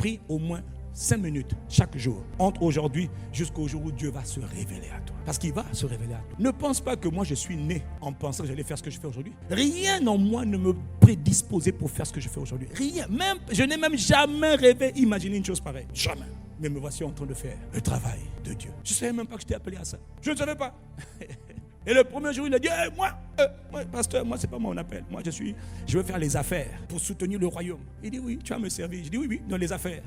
Prie au moins 5 minutes chaque jour, entre aujourd'hui jusqu'au jour où Dieu va se révéler à toi. Parce qu'il va se révéler à toi. Ne pense pas que moi je suis né en pensant que j'allais faire ce que je fais aujourd'hui. Rien en moi ne me prédisposait pour faire ce que je fais aujourd'hui. Rien. Même, je n'ai même jamais rêvé imaginer une chose pareille. Jamais. Mais me voici en train de faire le travail de Dieu. Je ne savais même pas que j'étais appelé à ça. Je ne savais pas. Et le premier jour, il a dit, moi, pasteur, moi, c'est pas mon appel. Moi, je veux faire les affaires pour soutenir le royaume. Il dit, oui, tu vas me servir. Je dis, oui, dans les affaires.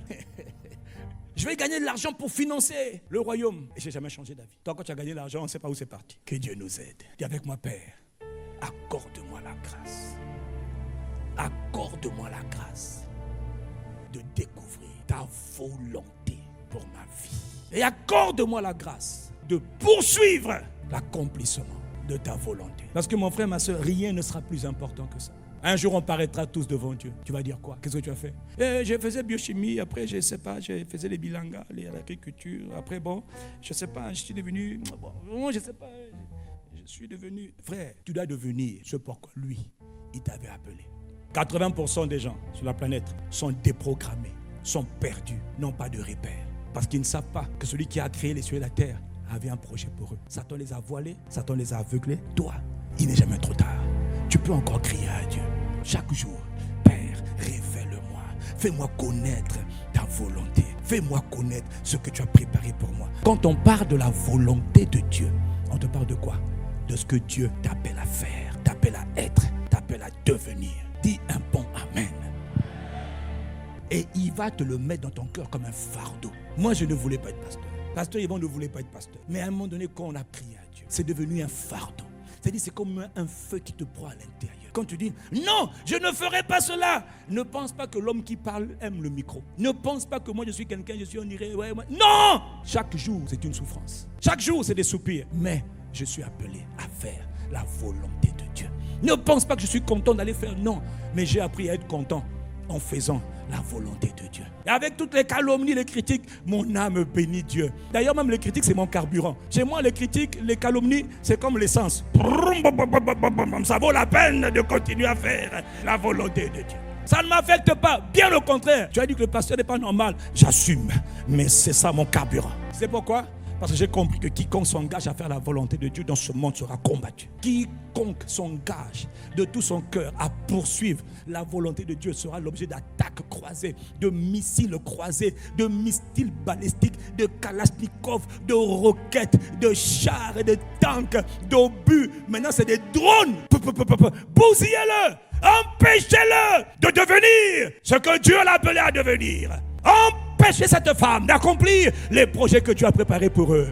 Je vais gagner de l'argent pour financer le royaume. Et je n'ai jamais changé d'avis. Toi, quand tu as gagné de l'argent, on ne sait pas où c'est parti. Que Dieu nous aide. Dis avec moi, Père, accorde-moi la grâce. Accorde-moi la grâce de découvrir ta volonté pour ma vie. Et accorde-moi la grâce de poursuivre l'accomplissement de ta volonté. Parce que mon frère, ma soeur, rien ne sera plus important que ça. Un jour, on paraîtra tous devant Dieu. Tu vas dire quoi? Qu'est-ce que tu as fait? Je faisais biochimie, après, je ne sais pas, je faisais les bilangas, l'agriculture. Après, je ne sais pas, je suis devenu... je ne sais pas, je suis devenu... Frère, tu dois devenir ce pourquoi lui, il t'avait appelé. 80% des gens sur la planète sont déprogrammés, sont perdus, n'ont pas de repère. Parce qu'ils ne savent pas que celui qui a créé les cieux et la terre avait un projet pour eux. Satan les a voilés, Satan les a aveuglés. Toi, il n'est jamais trop tard. Tu peux encore crier à Dieu chaque jour. Père, révèle-moi. Fais-moi connaître ta volonté. Fais-moi connaître ce que tu as préparé pour moi. Quand on parle de la volonté de Dieu, on te parle de quoi? De ce que Dieu t'appelle à faire, t'appelle à être, t'appelle à devenir. Dis un bon amen. Et il va te le mettre dans ton cœur comme un fardeau. Moi, je ne voulais pas être pasteur. Pasteur Yvon ne voulait pas être pasteur. Mais à un moment donné, quand on a prié à Dieu, c'est devenu un fardeau. C'est-à-dire, c'est comme un feu qui te prend à l'intérieur. Quand tu dis, non, je ne ferai pas cela. Ne pense pas que l'homme qui parle aime le micro. Ne pense pas que moi, je suis quelqu'un, on dirait, ouais. Non! Chaque jour, c'est une souffrance. Chaque jour, c'est des soupirs. Mais je suis appelé à faire la volonté de Dieu. Ne pense pas que je suis content d'aller faire. Non, mais j'ai appris à être content en faisant la volonté de Dieu. Et avec toutes les calomnies, les critiques, mon âme bénit Dieu. D'ailleurs, même les critiques, c'est mon carburant. Chez moi, les critiques, les calomnies, c'est comme l'essence. Ça vaut la peine de continuer à faire la volonté de Dieu. Ça ne m'affecte pas, bien au contraire. Tu as dit que le pasteur n'est pas normal. J'assume, mais c'est ça mon carburant. C'est pourquoi? Parce que j'ai compris que quiconque s'engage à faire la volonté de Dieu dans ce monde sera combattu. Quiconque s'engage de tout son cœur à poursuivre la volonté de Dieu sera l'objet d'attaques croisées, de missiles croisés, de missiles balistiques, de kalachnikov, de roquettes, de chars et de tanks, d'obus. Maintenant, c'est des drones. Bousillez-le, empêchez-le de devenir ce que Dieu l'a appelé à devenir. Empêchez cette femme d'accomplir les projets que Dieu a préparés pour eux.